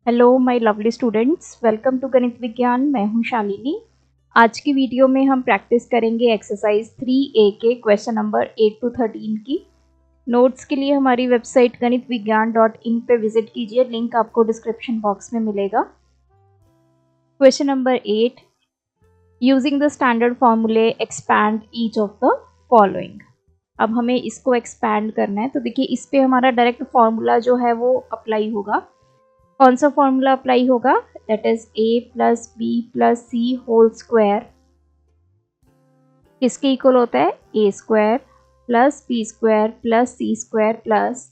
Hello my lovely students, welcome to Ganit Vigyan. मैं हूं शालिनी। आज की वीडियो में हम प्रैक्टिस करेंगे एक्सरसाइज 3A के क्वेश्चन नंबर 8 to 13 की। नोट्स के लिए हमारी वेबसाइट ganitviggyan.in पे विजिट कीजिए, लिंक आपको डिस्क्रिप्शन बॉक्स में मिलेगा। Question number 8, using the standard formulae expand each of the following. अब हमें इसको एक्सपैंड करना है, तो देखिए इस पे हमारा डायरेक्ट फॉर्मूला जो है वो अप्लाई होगा। कौन सा फॉर्मूला अप्लाई होगा? That is a plus B plus C whole square किसके इक्वल होता है? a square plus B square plus C square plus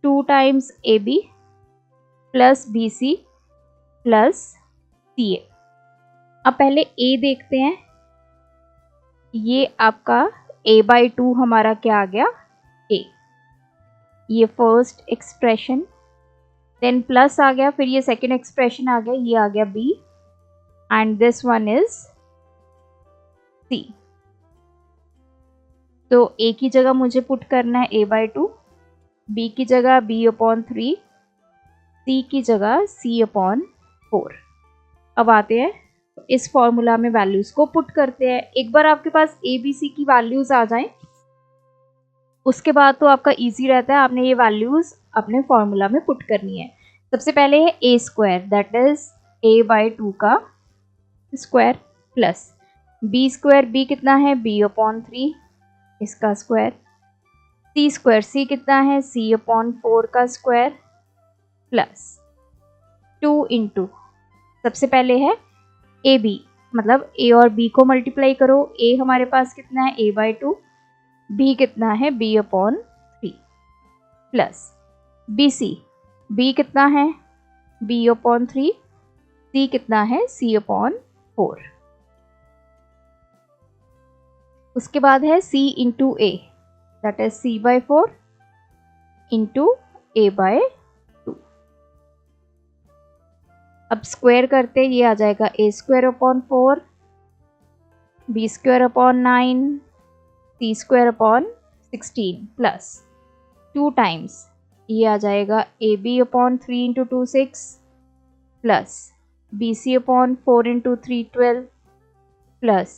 2 times A B plus B C plus C A. अब पहले a देखते हैं। ये आपका a/2 हमारा क्या आ गया? a। ये फर्स्ट एक्सप्रेशन, देन प्लस आ गया, फिर ये सेकेंड एक्सप्रेशन आ गया, ये आ गया b and this one is c। तो a की जगह मुझे पुट करना है a/2, b की जगह b/3, c की जगह c/4। अब आते हैं इस फॉर्मूला में वैल्यूज को पुट करते हैं। एक बार आपके पास a b c की वैल्यूज आ जाएं, उसके बाद तो आपका इजी रहता है, आपने ये वैल्यूज अपने फॉर्मूला में पुट करनी है। सबसे पहले है a square, that is a/2 का square plus b square, b कितना है? b/3 इसका स्क्वायर, c स्क्वायर, c कितना है? c/4 का स्क्वायर प्लस 2 इंटू, सबसे पहले है ए बी, मतलब a और b को मल्टीप्लाई करो। a हमारे पास कितना है? a/2, b कितना है? b/3 प्लस बी सी, b कितना है? b/3, c कितना है? c/4। उसके बाद है c into a, that is c/4 into a/2। अब स्क्वायर करते ये आ जाएगा a square upon 4, b square upon 9, c square upon 16 plus 2 times ये आ जाएगा ab/3 into 2 6 plus bc/4 into 3 12 plus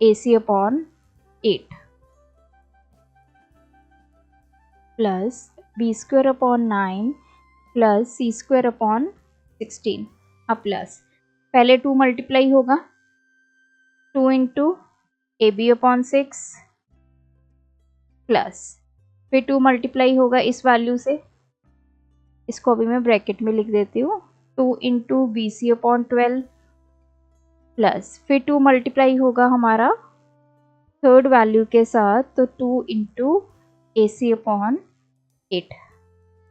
ac/8 plus b square upon 9 plus c square upon 16। अब plus पहले 2 multiply होगा, 2 into ab/6 plus फिर 2 multiply होगा इस value से, इसको अभी मैं ब्रैकेट में लिख देती हूँ, 2 इंटू bc/12 प्लस फिर 2 मल्टीप्लाई होगा हमारा थर्ड वैल्यू के साथ, तो 2 इंटू ac/8।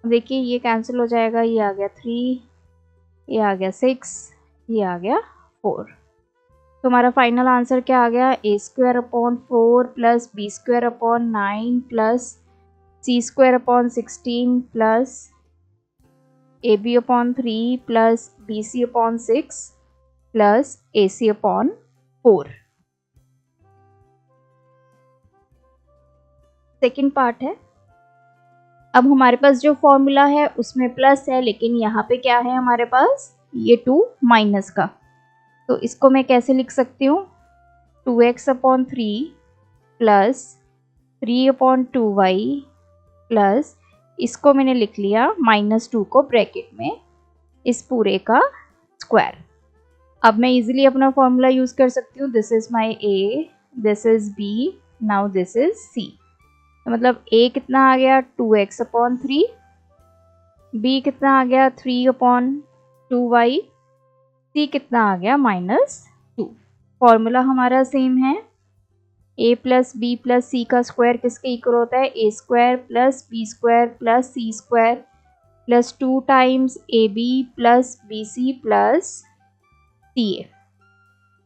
देखिए ये कैंसिल हो जाएगा, ये आ गया 3, ये आ गया 6, ये आ गया 4। तो हमारा फाइनल आंसर क्या आ गया? a square upon 4 plus b square upon 9 plus c square upon 16 plus ab/3 plus bc/6 plus ac/4। Second part है। अब हमारे पास जो फॉर्मूला है उसमें प्लस है, लेकिन यहाँ पे क्या है हमारे पास? ये 2 माइनस का। तो इसको मैं कैसे लिख सकती हूँ? 2x/3 प्लस 3/2y प्लस, इसको मैंने लिख लिया -2 को ब्रैकेट में, इस पूरे का स्क्वायर। अब मैं इजीली अपना फॉर्मूला यूज कर सकती हूँ। This is my a, this is b, now this is c। तो मतलब a कितना आ गया? 2x/3, b कितना आ गया? 3/2y, c कितना आ गया? -2। फॉर्मूला हमारा सेम है, a plus B plus C का स्क्वायर किसके इक्वल होता है? a square plus B square plus C square plus 2 times A B plus B C plus C A.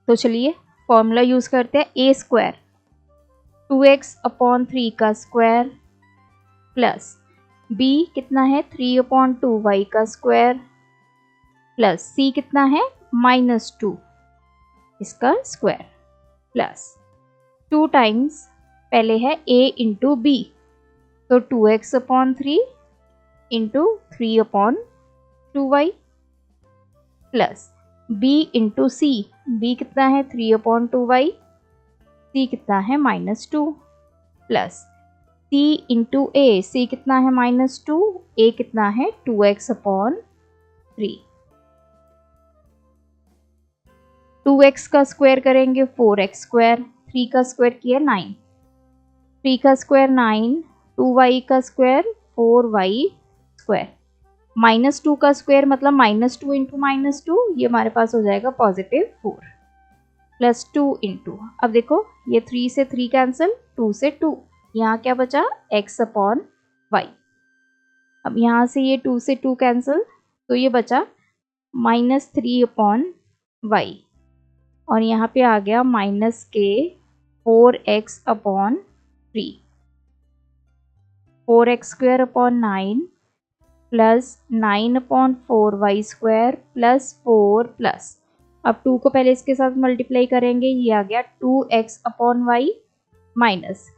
तो चलिए फॉर्मूला यूज करते हैं। a स्क्वायर 2x/3 का स्क्वायर प्लस b कितना है? 3/2y का स्क्वायर प्लस c कितना है? -2 इसका स्क्वायर प्लस 2 टाइम्स पहले है a इंटू बी, तो 2x/3 into 3/2y plus b into C, b कितना है 3/2y, c कितना है -2, plus c into A, c कितना है -2, a कितना है 2x/3। 2x का स्क्वायर करेंगे 4x², 3 का स्क्वायर किया 9, 3 का स्क्वायर 9, 2y का स्क्वायर 4y², -2 का स्क्वायर मतलब -2 इंटू -2, ये हमारे पास हो जाएगा +4, प्लस 2 इंटू, अब देखो ये 3 से 3 कैंसिल, 2 से 2, यहाँ क्या बचा x/y। अब यहाँ से ये 2 से 2 कैंसिल, तो ये बचा -3/y, और यहाँ पे आ गया -4x/3, 4x² 9 plus 9/4y² plus 4 plus, अब 2 को पहले इसके साथ मल्टीप्लाई करेंगे, ये आ गया 2x/y माइनस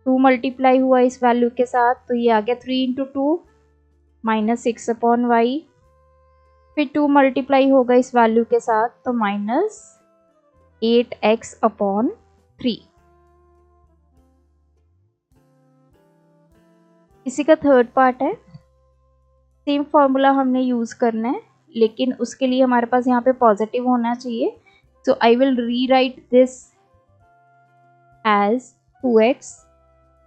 2 मल्टीप्लाई हुआ इस वैल्यू के साथ, तो ये आ गया 3 इंटू 2 -6/y, फिर 2 मल्टीप्लाई होगा इस वैल्यू के साथ, तो -8x/3। इसी का थर्ड पार्ट है, सेम फॉर्मूला हमने यूज़ करना है, लेकिन उसके लिए हमारे पास यहाँ पे पॉजिटिव होना चाहिए, so I will rewrite this as 2x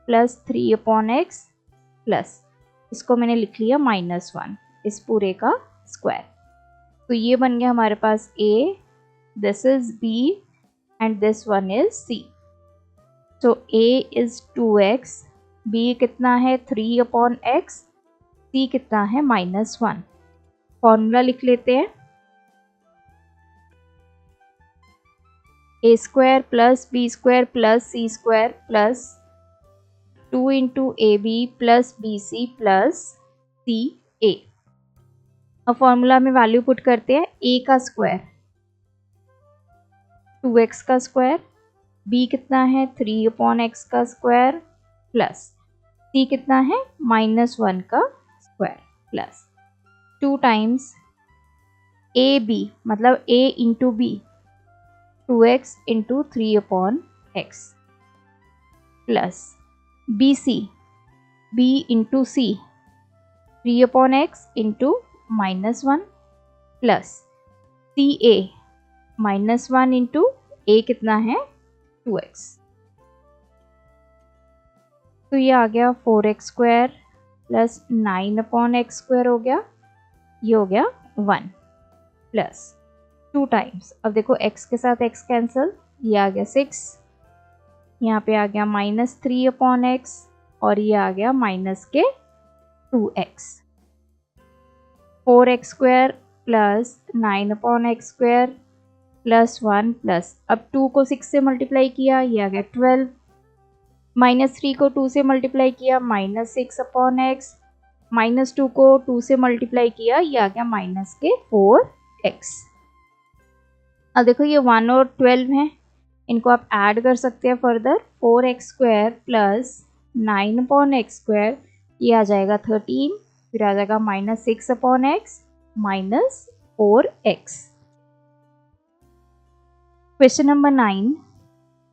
plus 3/x plus, इसको मैंने लिख लिया -1, इस पूरे का स्क्वायर, तो ये बन गया हमारे पास a, this is b and this one is c, so a is 2x, b कितना है 3/x, c कितना है -1। फॉर्मूला लिख लेते हैं, a² plus b² plus c² plus 2 into ab plus bc plus ca। अब फॉर्मूला में वैल्यू पुट करते हैं, a का स्क्वायर 2x का स्क्वायर, b कितना है 3/x का स्क्वायर प्लस c कितना है -1 का स्क्वायर प्लस 2 टाइम्स ab मतलब a into b 2x into 3/x plus bc b into c 3/x into -1 plus ca -1 into a कितना है 2x, तो ये आ गया 4x² प्लस 9/x² हो गया, ये हो गया 1 प्लस 2 टाइम्स, अब देखो x के साथ x कैंसिल, ये आ गया 6, यहाँ पे आ गया -3/x और ये आ गया -2x, 4x² plus 9/x² plus 1 plus, अब 2 को 6 से मल्टीप्लाई किया, ये आ गया 12, -3 को 2 से मल्टीप्लाई किया -6/x, -2 को 2 से मल्टीप्लाई किया, ये आ गया -4x। अब देखो ये 1 और 12 हैं, इनको आप ऐड कर सकते हैं फर्दर, 4x² प्लस 9/x², ये आ जाएगा 13, फिर आ जाएगा -6/x -4x। क्वेश्चन नंबर 9,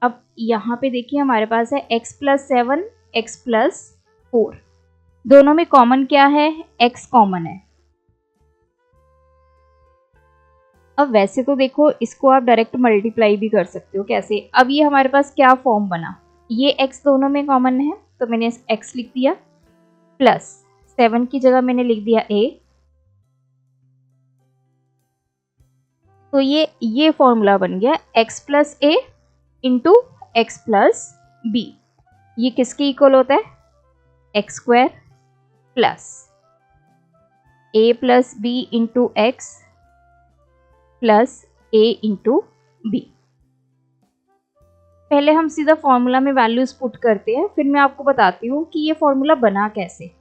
अब यहाँ पे देखिए हमारे पास है x प्लस 7, x प्लस 4, दोनों में कॉमन क्या है, x कॉमन है। अब वैसे तो देखो इसको आप डायरेक्ट मल्टीप्लाई भी कर सकते हो, कैसे, अब ये हमारे पास क्या फॉर्म बना, ये x दोनों में कॉमन है, तो मैंने x लिख दिया, प्लस 7 की जगह मैंने लिख दिया a, तो ये फॉर्मूला बन गया x plus a into x plus b, ये किसके इक्वल होता है, x² plus a plus b into x plus a into b. पहले हम सीधा फॉर्मूला में वैल्यूज पुट करते हैं, फिर मैं आपको बताती हूँ कि ये फॉर्मूला बना कैसे।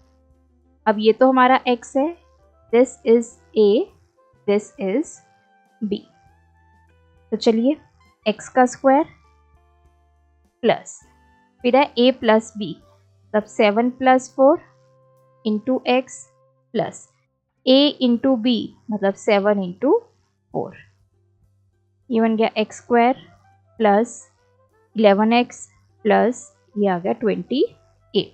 अब ये तो हमारा x है, this is a, this is b, तो चलिए x का स्क्वायर प्लस फिर है a प्लस बी, तब 7 plus 4 into x plus a into b मतलब 7 इंटू 4, ये बन गया x square plus 11x plus ये आ गया 28।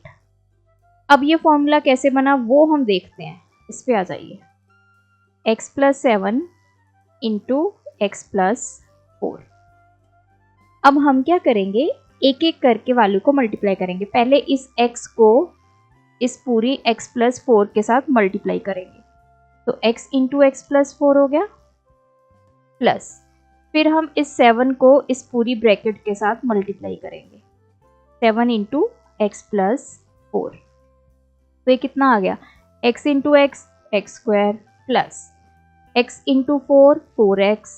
अब ये फॉर्मूला कैसे बना वो हम देखते हैं, इस पे आ जाइए। x plus 7 into x plus 4। अब हम क्या करेंगे, एक एक करके वैल्यू को मल्टीप्लाई करेंगे। पहले इस x को इस पूरी x प्लस 4 के साथ मल्टीप्लाई करेंगे, तो x इंटू एक्स प्लस 4 हो गया, प्लस फिर हम इस 7 को इस पूरी ब्रैकेट के साथ मल्टीप्लाई करेंगे, 7 इंटू एक्स प्लस 4। तो ये कितना आ गया, x into x x square plus x into 4 4x,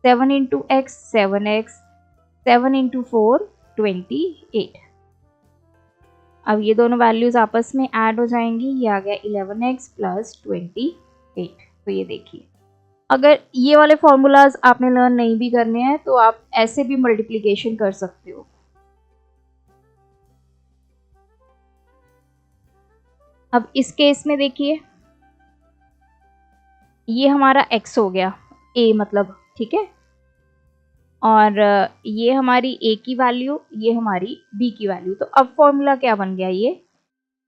7 into x 7x, 7 into 4 28। अब ये दोनों वैल्यूज आपस में ऐड हो जाएंगी, ये आ गया 11x प्लस 28। तो ये देखिए, अगर ये वाले फॉर्मूलाज आपने लर्न नहीं भी करने हैं तो आप ऐसे भी मल्टीप्लिकेशन कर सकते हो। अब इस केस में देखिए, ये हमारा x हो गया a मतलब, ठीक है, और ये हमारी a की वैल्यू, ये हमारी b की वैल्यू। तो अब फॉर्मूला क्या बन गया, ये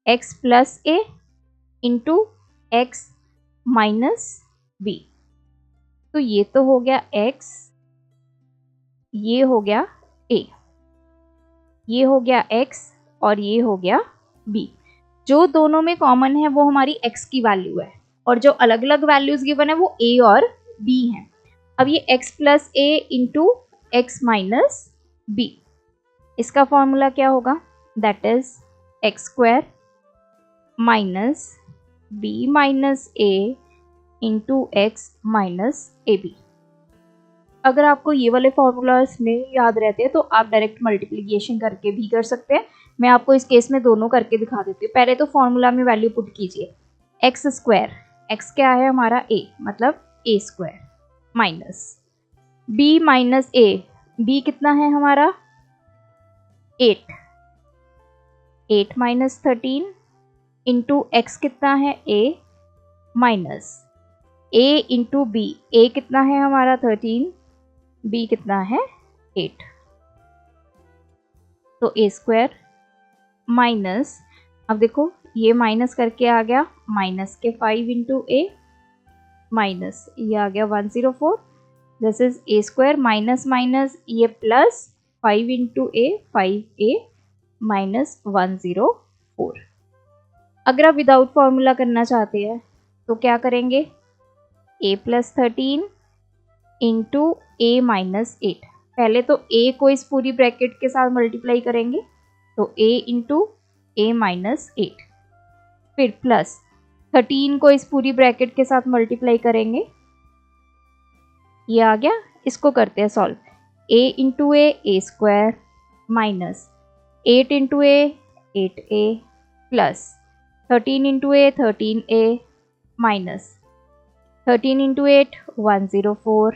x plus a into x minus b। तो ये तो हो गया x, ये हो गया a, ये हो गया x और ये हो गया b। जो दोनों में कॉमन है वो हमारी x की वैल्यू है, और जो अलग अलग वैल्यूज गिवन है वो a और b हैं। अब ये x plus a into x minus b, इसका फॉर्मूला क्या होगा, that is x square minus b minus a into x minus a b. अगर आपको ये वाले फॉर्मूलाज नहीं याद रहते हैं तो आप डायरेक्ट मल्टीप्लिकेशन करके भी कर सकते हैं। मैं आपको इस केस में दोनों करके दिखा देती हूँ। पहले तो फॉर्मूला में वैल्यू पुट कीजिए, एक्स स्क्वायर, एक्स क्या है हमारा a, मतलब a square, minus b minus a, b कितना है हमारा 8, 8 माइनस 13 इंटू एक्स कितना है a, minus a into b, a कितना है हमारा 13, b कितना है 8, तो a स्क्वायर माइनस, अब देखो ये माइनस करके आ गया, माइनस के 5 इंटू a माइनस ये आ गया 104, this is a square minus minus ये plus 5 into a 5a minus 104। अगर आप विदाउट फॉर्मूला करना चाहते हैं तो क्या करेंगे, a plus 13 into a minus 8। पहले तो a को इस पूरी ब्रैकेट के साथ मल्टीप्लाई करेंगे, तो a इंटू a माइनस 8, फिर प्लस 13 को इस पूरी ब्रैकेट के साथ मल्टीप्लाई करेंगे, ये आ गया। इसको करते हैं solve, a into a square minus 8 into a 8a plus 13 into a 13a minus 13 into 8 104,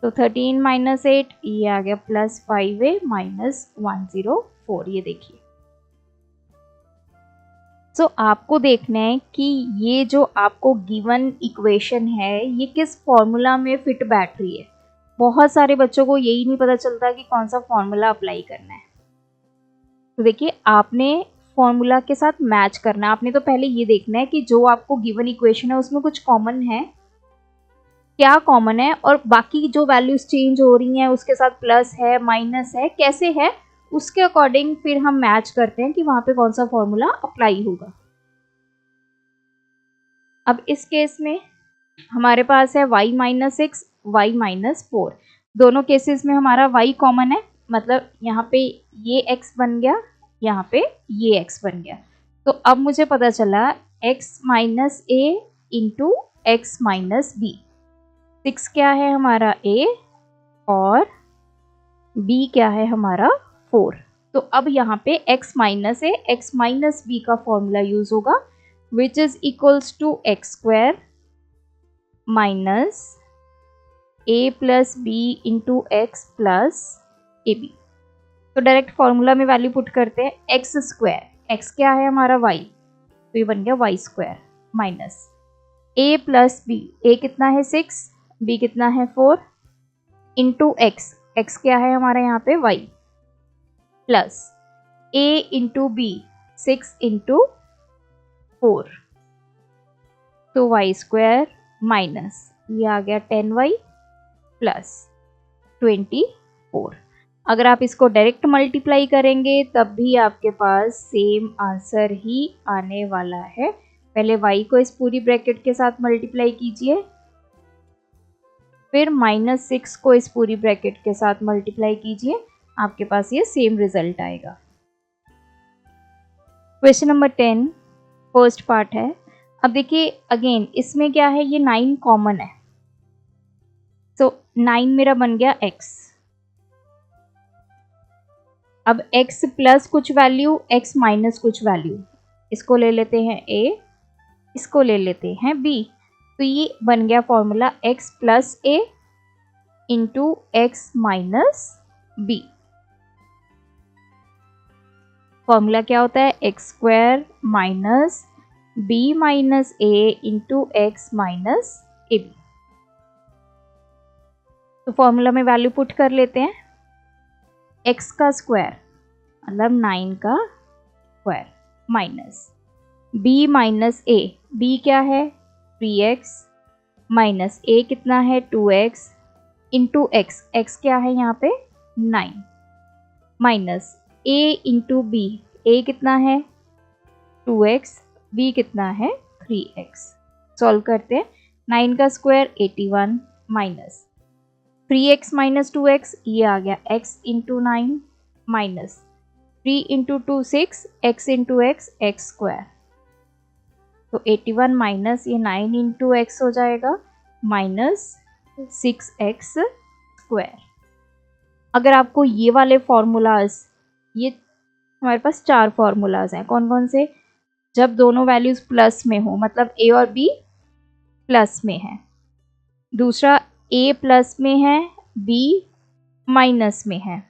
तो 13 माइनस 8 ये आ गया प्लस 5a माइनस 104। ये देखिए, सो आपको देखना है कि ये जो आपको गिवन इक्वेशन है ये किस फॉर्मूला में फिट बैठ रही है। बहुत सारे बच्चों को यही नहीं पता चलता कि कौन सा फॉर्मूला अप्लाई करना है। तो देखिए, आपने फॉर्मूला के साथ मैच करना है। आपने तो पहले ये देखना है कि जो आपको गिवन इक्वेशन है उसमें कुछ कॉमन है, क्या कॉमन है, और बाकी जो वैल्यूज चेंज हो रही हैं उसके साथ प्लस है माइनस है कैसे है, उसके अकॉर्डिंग फिर हम मैच करते हैं कि वहां पे कौन सा फॉर्मूला अप्लाई होगा। अब इस केस में हमारे पास है y minus x y minus 4। दोनों केसेस में हमारा y कॉमन है, मतलब यहाँ पे ये x बन गया, यहाँ पे ये x बन गया। तो अब मुझे पता चला x minus a into x minus b. 6 क्या है हमारा a और b क्या है हमारा 4। तो अब यहाँ पे x minus a x minus b का फॉर्मूला यूज होगा, which is equals to x square minus a plus b into x plus a b. तो डायरेक्ट फॉर्मूला में वैल्यू पुट करते हैं, एक्स स्क्वायर, एक्स क्या है हमारा y, तो ये बन गया y square minus a plus b, a कितना है 6, b कितना है 4 इंटू एक्स, एक्स क्या है हमारा यहाँ पे y, plus a into b 6 into 4 तो वाई स्क्वायर माइनस ये आ गया 10y प्लस 24। अगर आप इसको डायरेक्ट मल्टीप्लाई करेंगे तब भी आपके पास सेम आंसर ही आने वाला है। पहले y को इस पूरी ब्रैकेट के साथ मल्टीप्लाई कीजिए, फिर -6 को इस पूरी ब्रैकेट के साथ मल्टीप्लाई कीजिए, आपके पास ये सेम रिजल्ट आएगा। क्वेश्चन नंबर 10 फर्स्ट पार्ट है। अब देखिए अगेन इसमें क्या है, ये 9 कॉमन है, सो 9 मेरा बन गया x। अब x प्लस कुछ वैल्यू, x माइनस कुछ वैल्यू, इसको ले लेते हैं a, इसको ले लेते हैं b, तो ये बन गया formula x plus a into x minus b। Formula क्या होता है, x square minus b minus a into x minus a b. तो फॉर्मूला में वैल्यू पुट कर लेते हैं, x का स्क्वायर मतलब 9 का square minus b minus a, b क्या है 3x माइनस a कितना है 2x इंटू एक्स, एक्स क्या है यहाँ पे 9 minus a into b, a कितना है 2x, b कितना है 3x। सॉल्व करते हैं, 9 का square 81 minus 3x minus 2x, ये आ गया x into 9 minus 3 into 2 6, x into x, x square, तो 81 माइनस ये 9 इंटू एक्स हो जाएगा माइनस 6x स्क्वायर। अगर आपको ये वाले फॉर्मूलाज, ये हमारे पास 4 फॉर्मूलाज हैं, कौन कौन से, जब दोनों वैल्यूज प्लस में हो, मतलब a और b प्लस में है, दूसरा a प्लस में है b माइनस में है,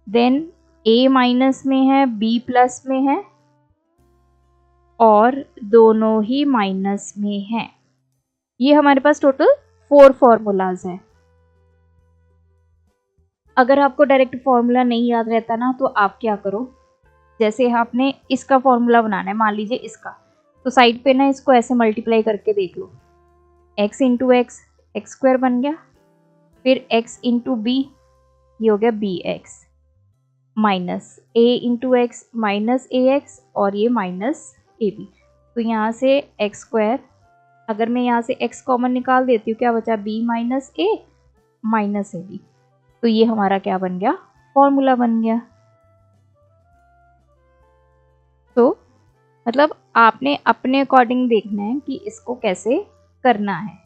देन a माइनस में है b प्लस में है, और दोनों ही माइनस में है। ये हमारे पास टोटल 4 फॉर्मूलाज हैं। अगर आपको डायरेक्ट फॉर्मूला नहीं याद रहता ना, तो आप क्या करो, जैसे आपने इसका फॉर्मूला बनाना है, मान लीजिए इसका, तो साइड पे ना इसको ऐसे मल्टीप्लाई करके देख लो, x into x, x square बन गया, फिर x इंटू बी, ये हो गया bx minus a into x minus ax, और ये माइनस ab। तो यहाँ से x स्क्वायर, अगर मैं यहाँ से x कॉमन निकाल देती हूँ, क्या बचा b minus a minus ab, तो ये हमारा क्या बन गया, फॉर्मूला बन गया। तो मतलब आपने अपने अकॉर्डिंग देखना है कि इसको कैसे करना है।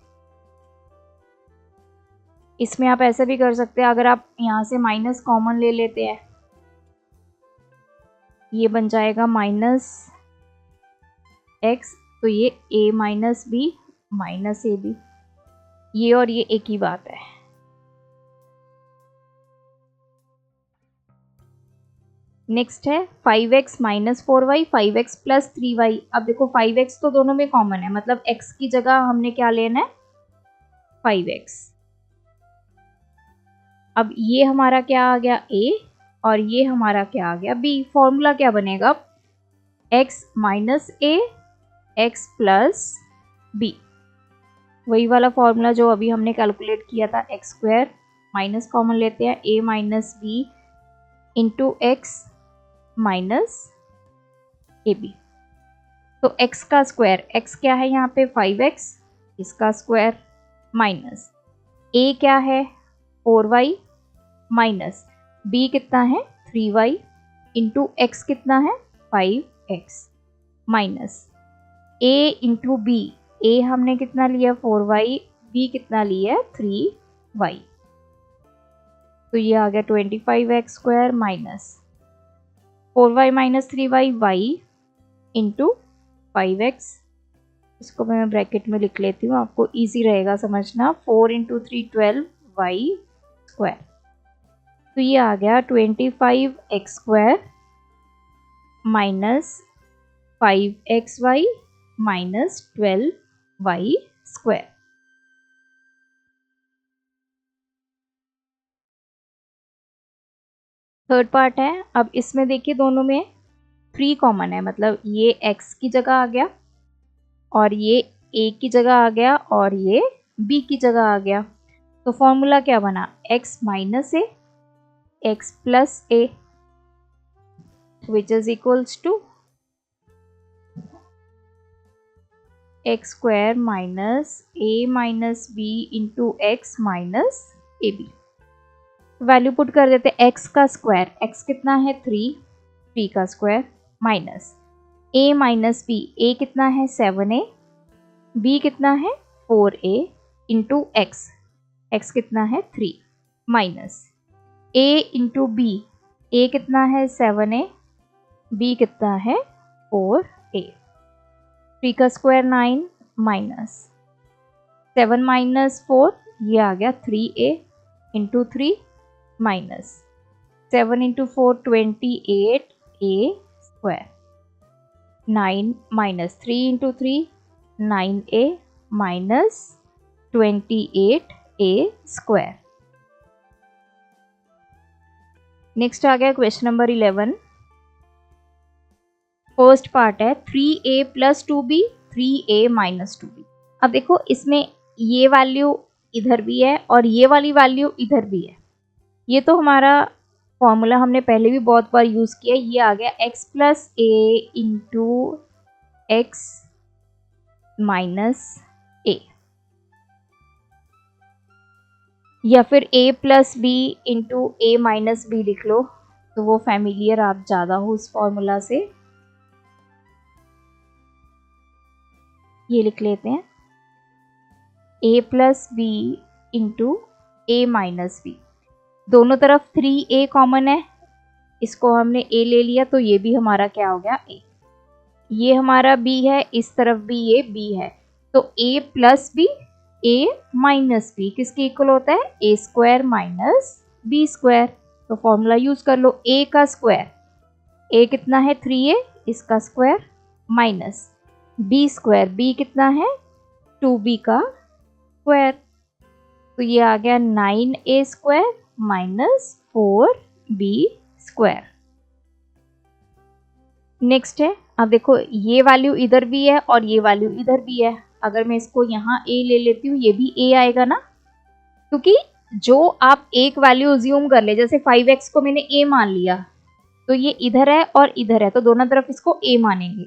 इसमें आप ऐसे भी कर सकते हैं, अगर आप यहाँ से माइनस कॉमन ले लेते हैं, ये बन जाएगा माइनस एक्स, तो ये a minus b minus a b, ये और ये एक ही बात है। नेक्स्ट है 5x minus 4y, 5x plus 3y। अब देखो 5x तो दोनों में कॉमन है, मतलब x की जगह हमने क्या लेना है 5x। अब ये हमारा क्या आ गया a, और ये हमारा क्या आ गया b। फॉर्मूला क्या बनेगा, x minus a x plus b, वही वाला फॉर्मूला जो अभी हमने कैलकुलेट किया था, एक्स स्क्वायर माइनस कॉमन लेते हैं, a minus b into x minus a b. तो x का स्क्वायर, x क्या है यहाँ पे 5x, इसका स्क्वायर माइनस a क्या है 4y माइनस b कितना है 3y इंटू x कितना है 5x minus a into b, a हमने कितना लिया 4y, b कितना लिया 3y, तो ये आ गया 25x square minus 4y minus 3y, y into 5x। इसको मैं ब्रैकेट में लिख लेती हूँ, आपको इजी रहेगा समझना। 4 इंटू 3 12 y स्क्वायर, तो ये आ गया 25x square minus 5xy minus 12 y square. Third part है, अब इसमें देखिए दोनों में 3 कॉमन है, मतलब ये x की जगह आ गया और ये a की जगह आ गया और ये b की जगह आ गया। तो फॉर्मूला क्या बना, x minus a x plus a which is equals to x square minus a minus b into x minus a b. Value put कर देते x का स्क्वायर, x कितना है 3 का square minus a minus b, a कितना है 7a, b कितना है 4a इंटू एक्स, x कितना है 3 minus a into b, a कितना है 7a, b कितना है 4a। 3 का स्क्वायर 9 माइनस 7 माइनस 4, ये आ गया 3a into 3 minus 7 into 4 28a square, 9 minus 3 into 3 9a minus 28a square. Next आ गया क्वेश्चन नंबर 11। फर्स्ट पार्ट है 3a plus 2b 3a minus 2b। अब देखो इसमें ये वैल्यू इधर भी है और ये वाली वैल्यू इधर भी है। ये तो हमारा फॉर्मूला हमने पहले भी बहुत बार यूज किया, ये आ गया x plus A into x minus a, या फिर a plus b into a minus b लिख लो, तो वो फैमिलियर आप ज़्यादा हो उस फॉर्मूला से। ये लिख लेते हैं a plus b into a minus b, दोनों तरफ 3a कॉमन है, इसको हमने a ले लिया तो ये भी हमारा क्या हो गया a, ये हमारा b है, इस तरफ भी ये b है, तो a plus b a minus b किसके इक्वल होता है, a square minus b square. तो फॉर्मूला यूज कर लो, a का स्क्वायर, a कितना है 3a, इसका square minus b square, b कितना है 2b का स्क्वायर, तो ये आ गया 9a square minus 4b square. Next है, अब देखो ये वैल्यू इधर भी है और ये वैल्यू इधर भी है, अगर मैं इसको यहाँ a ले लेती हूँ, ये भी a आएगा ना, क्योंकि जो आप एक वैल्यू अज्यूम कर ले, जैसे 5x को मैंने a मान लिया, तो ये इधर है और इधर है, तो दोनों तरफ इसको a मानेंगे।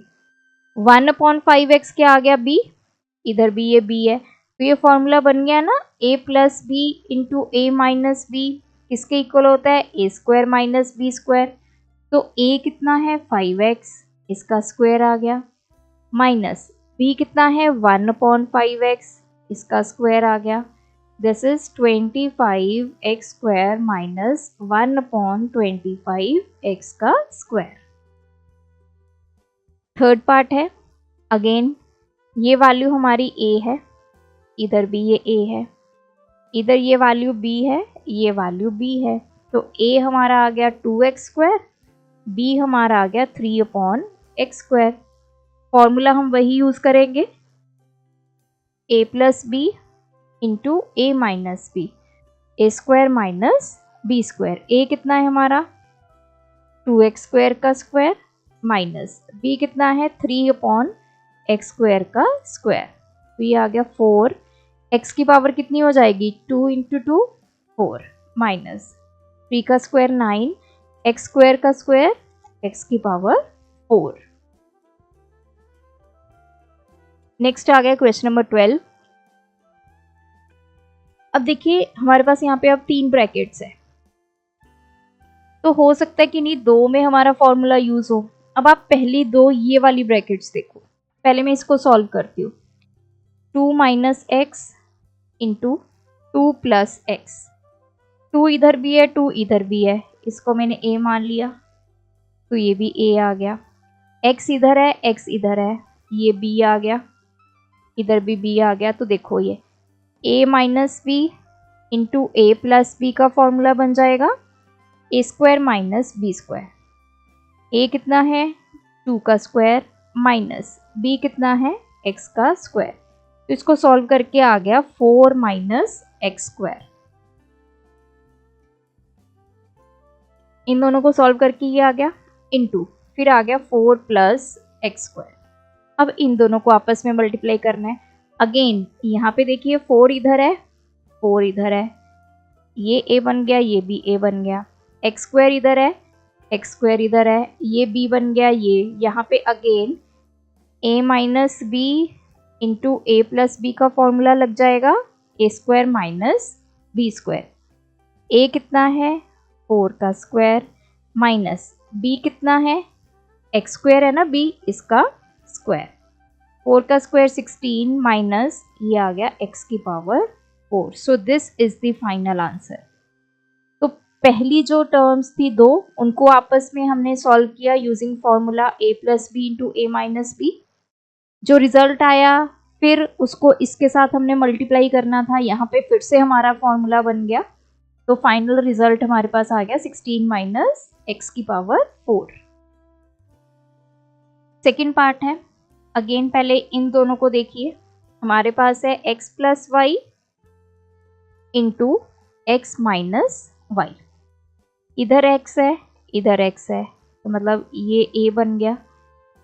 1/5x क्या आ गया b, इधर भी ये b है, तो ये फॉर्मूला बन गया ना a plus b into a minus b किसके इक्वल होता है, a square minus b square. तो a कितना है 5x, इसका स्क्वायर आ गया, माइनस b कितना है 1/5x, इसका स्क्वायर आ गया, this is 25x square minus 1/25x का स्क्वायर। थर्ड पार्ट है, अगेन ये वैल्यू हमारी a है, इधर भी ये a है, इधर ये वैल्यू b है, ये वैल्यू b है, तो a हमारा आ गया 2x स्क्वायर, b हमारा आ गया 3/x स्क्वायर। फॉर्मूला हम वही यूज करेंगे, a plus b into a minus b, a square minus b square, a कितना है हमारा 2x स्क्वायर का स्क्वायर माइनस b कितना है 3/x स्क्वायर का स्क्वायर, तो ये आ गया 4, x की पावर कितनी हो जाएगी 2 इंटू 2 4 माइनस 3 का स्क्वायर 9, x स्क्वायर का स्क्वायर x की पावर 4। नेक्स्ट आ गया क्वेश्चन नंबर 12। अब देखिए हमारे पास यहाँ पे अब 3 ब्रैकेट्स है, तो हो सकता है कि नहीं दो में हमारा फॉर्मूला यूज हो। अब आप पहली दो ये वाली ब्रैकेट्स देखो, पहले मैं इसको सॉल्व करती हूँ, 2 minus x into 2 plus x, 2 इधर भी है 2 इधर भी है, इसको मैंने a मान लिया, तो ये भी a आ गया, x इधर है x इधर है, ये b आ गया, इधर भी b आ गया, तो देखो ये a minus b into a plus b का फॉर्मूला बन जाएगा a square minus b square, a कितना है 2 का स्क्वायर माइनस b कितना है x का स्क्वायर, तो इसको सॉल्व करके आ गया 4 माइनस एक्स स्क्वायर। इन दोनों को सॉल्व करके ये आ गया इनटू, फिर आ गया 4 प्लस एक्स स्क्वायर। अब इन दोनों को आपस में मल्टीप्लाई करना है। अगेन यहाँ पे देखिए 4 इधर है, 4 इधर है, ये a बन गया, ये भी a बन गया। एक्स स्क्वायर इधर है, एक्स स्क्वायर इधर है, ये b बन गया। ये यहाँ पे again a minus b into a plus b का फॉर्मूला लग जाएगा, a square minus b square. a कितना है 4 का स्क्वायर माइनस b कितना है, एक्स स्क्वायर है ना b, इसका स्क्वायर। 4 का स्क्वायर 16 माइनस ये आ गया x की power 4। So this is the final answer. तो पहली जो टर्म्स थी दो, उनको आपस में हमने सॉल्व किया using formula a plus b into a minus b. जो रिजल्ट आया फिर उसको इसके साथ हमने मल्टीप्लाई करना था, यहाँ पे फिर से हमारा फॉर्मूला बन गया। तो फाइनल रिजल्ट हमारे पास आ गया 16 माइनस एक्स की पावर 4। सेकेंड पार्ट है, अगेन पहले इन दोनों को देखिए। हमारे पास है x plus y into x minus y. इधर x है, इधर x है, तो मतलब ये a बन गया।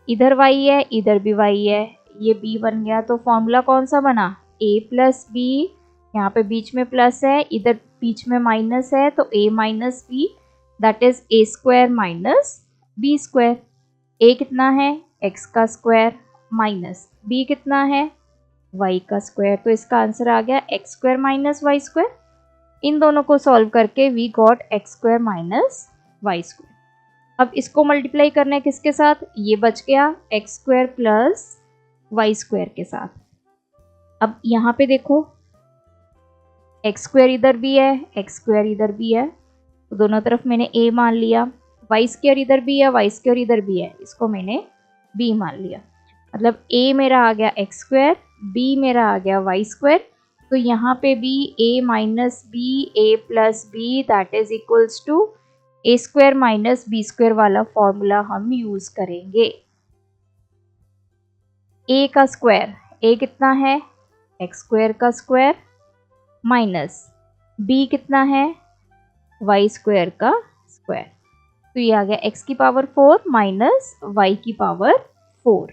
इधर y है, इधर भी y है, ये b बन गया। तो फॉर्मूला कौन सा बना, a प्लस बी, यहाँ पे बीच में प्लस है, इधर बीच में माइनस है, तो a minus b that is a square minus b square. a कितना है x का स्क्वायर माइनस b कितना है y का स्क्वायर। तो इसका आंसर आ गया x square minus Y square. इन दोनों को सॉल्व करके we got x square minus Y square. अब इसको मल्टीप्लाई करना है किसके साथ, ये बच गया x square plus y square के साथ। अब यहाँ पे देखो x स्क्वायर इधर भी है, x स्क्वायर इधर भी है, तो दोनों तरफ मैंने a मान लिया। वाई स्क्वायर इधर भी है, वाई स्क्वायर इधर भी है, इसको मैंने b मान लिया। मतलब a मेरा आ गया x स्क्वायर, b मेरा आ गया वाई स्क्वायर। तो यहाँ पे भी a minus b, a plus b that is equals to a square minus b square वाला फॉर्मूला हम यूज करेंगे। a का स्क्वायर, a कितना है x स्क्वायर का स्क्वायर माइनस b कितना है वाई स्क्वायर का स्क्वायर। तो ये आ गया x की पावर 4 माइनस y की पावर 4।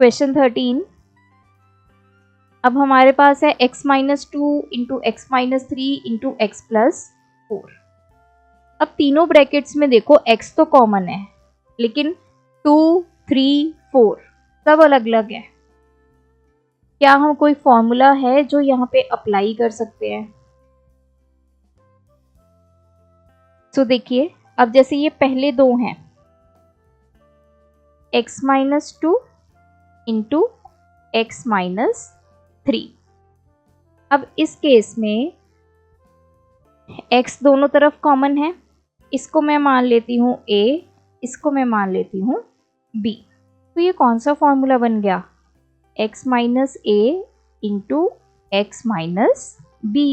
क्वेश्चन 13, अब हमारे पास है x minus 2 into x minus 3 into x plus 4। अब तीनों ब्रैकेट्स में देखो x तो कॉमन है, लेकिन 2, 3, 4 सब अलग अलग है। क्या हम कोई फॉर्मूला है जो यहाँ पे अप्लाई कर सकते हैं? तो देखिए, अब जैसे ये पहले दो हैं x minus 2 into x minus 3। अब इस केस में x दोनों तरफ कॉमन है, इसको मैं मान लेती हूँ a, इसको मैं मान लेती हूँ b। तो ये कौन सा फॉर्मूला बन गया, x minus a into x minus b।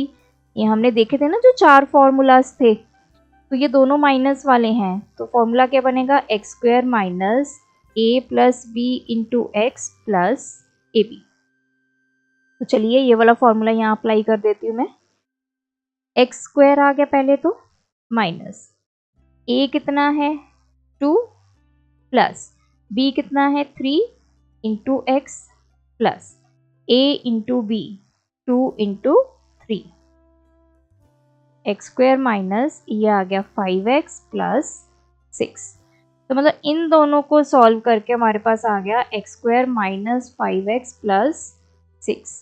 ये हमने देखे थे ना जो 4 फॉर्मूलाज थे, तो ये दोनों माइनस वाले हैं, तो फॉर्मूला क्या बनेगा x square minus a plus b into x plus a b. तो चलिए ये वाला फॉर्मूला यहाँ अप्लाई कर देती हूँ मैं। एक्स स्क्वायर आ गया पहले, तो माइनस ए कितना है 2 प्लस बी कितना है 3 इंटू एक्स प्लस ए into B 2 into 3। X square minus ये आ गया 5x प्लस 6। तो मतलब इन दोनों को सॉल्व करके हमारे पास आ गया x square minus 5x plus 6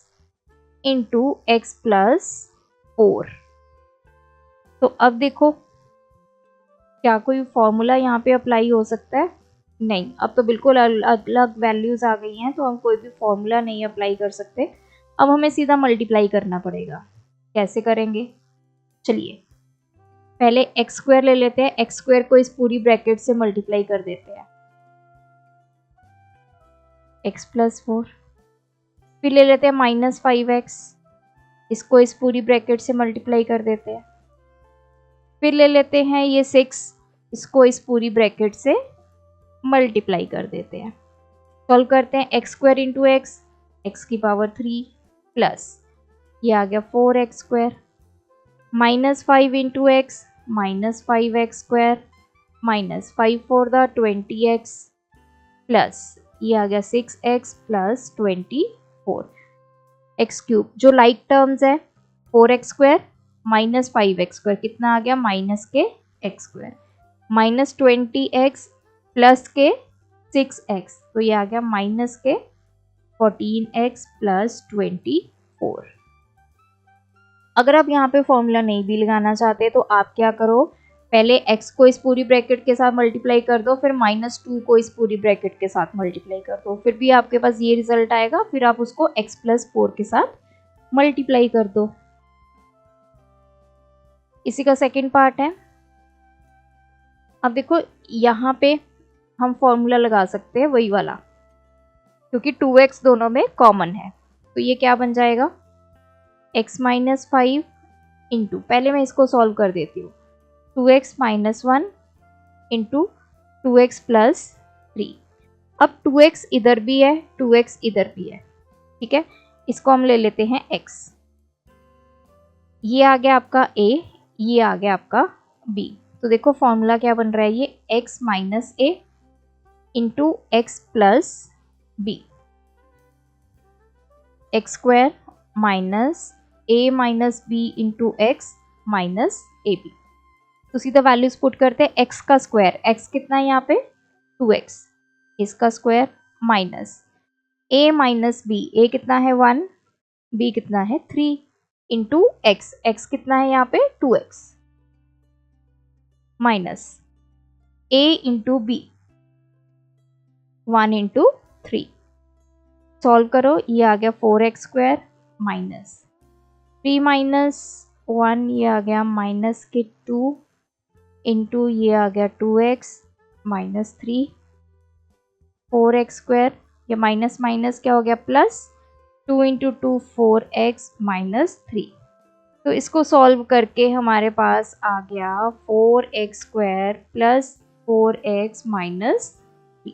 into x plus 4। तो अब देखो क्या कोई फॉर्मूला यहाँ पे अप्लाई हो सकता है? नहीं, अब तो बिल्कुल अलग वैल्यूज आ गई हैं, तो हम कोई भी फॉर्मूला नहीं अप्लाई कर सकते। अब हमें सीधा मल्टीप्लाई करना पड़ेगा। कैसे करेंगे? चलिए पहले एक्स स्क्वायर ले लेते हैं, एक्स स्क्वायर को इस पूरी ब्रैकेट से मल्टीप्लाई कर देते हैं, एक्स प्लस 4। फिर ले लेते हैं माइनस 5x, इसको इस पूरी ब्रैकेट से मल्टीप्लाई कर देते हैं। फिर ले लेते हैं ये 6, इसको इस पूरी ब्रैकेट से मल्टीप्लाई कर देते हैं। सॉल्व करते हैं x square into x, x की पावर 3 प्लस ये आ गया 4x² minus 5 into x minus 5x² minus 5 4 the 20x plus ये आ गया 6x प्लस 24 x³ जो लाइक टर्म्स है 4x² माइनस 5x² कितना आ गया माइनस के x² माइनस 20x प्लस के 6x तो ये आ गया माइनस के 14x प्लस 24। अगर आप यहाँ पे फॉर्मूला नहीं भी लगाना चाहते तो आप क्या करो, पहले x को इस पूरी ब्रैकेट के साथ मल्टीप्लाई कर दो, फिर -2 को इस पूरी ब्रैकेट के साथ मल्टीप्लाई कर दो, फिर भी आपके पास ये रिजल्ट आएगा। फिर आप उसको x प्लस 4 के साथ मल्टीप्लाई कर दो। इसी का सेकंड पार्ट है। अब देखो यहाँ पे हम फॉर्मूला लगा सकते हैं वही वाला, क्योंकि 2x दोनों में कॉमन है। तो ये क्या बन जाएगा x माइनस 5 इंटू, पहले मैं इसको सॉल्व कर देती हूँ, 2x minus 1 into 2x plus 3। अब 2x इधर भी है 2x इधर भी है, ठीक है, इसको हम ले लेते हैं x। ये आ गया आपका a, ये आ गया आपका b। तो देखो फॉर्मूला क्या बन रहा है, ये x minus a into x plus b, x² minus a minus b into x minus a b. तो सीधा वैल्यूज पुट करते हैं, x का स्क्वायर, x कितना है यहाँ पे 2x, इसका square minus a minus b, a कितना है 1, b कितना है 3 इंटू एक्स, x कितना है यहाँ पे 2x minus a into b 1 into 3। Solve करो, ये आ गया 4x² माइनस 3 माइनस 1, ये आ गया माइनस के 2 इंटू ये आ गया 2x माइनस 3, 4x², ये माइनस माइनस क्या हो गया प्लस, 2 इंटू 2 4x माइनस 3। तो इसको सॉल्व करके हमारे पास आ गया 4x² प्लस 4x माइनस 3।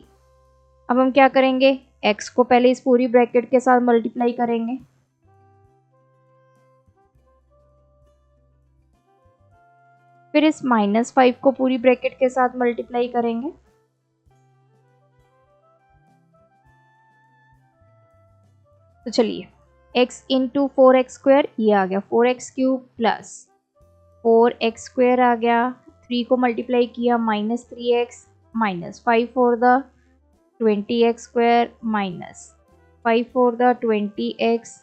अब हम क्या करेंगे, x को पहले इस पूरी ब्रैकेट के साथ मल्टीप्लाई करेंगे, फिर इस -5 को पूरी ब्रैकेट के साथ मल्टीप्लाई करेंगे, तो चलिए x इंटू 4x² ये आ गया 4x³ प्लस 4x² आ गया, 3 को मल्टीप्लाई किया minus 3x minus 5 4 the 20x² minus 5 4 the 20x।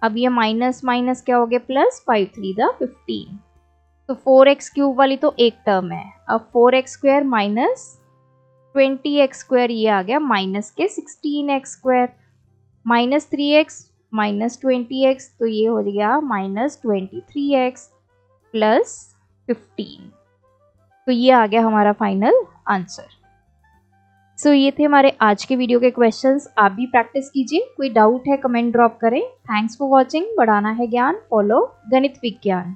अब ये माइनस माइनस क्या हो गया प्लस, 5 3 द 15। तो 4x³ वाली तो एक टर्म है, अब 4x² माइनस 20x² ये आ गया माइनस के 16x² minus 3x minus 20x, तो ये हो गया माइनस 23x प्लस 15। तो ये आ गया हमारा फाइनल आंसर। सो ये थे हमारे आज के वीडियो के क्वेश्चंस। आप भी प्रैक्टिस कीजिए, कोई डाउट है कमेंट ड्रॉप करें। Thanks for watching. बढ़ाना है ज्ञान, फॉलो गणित विज्ञान।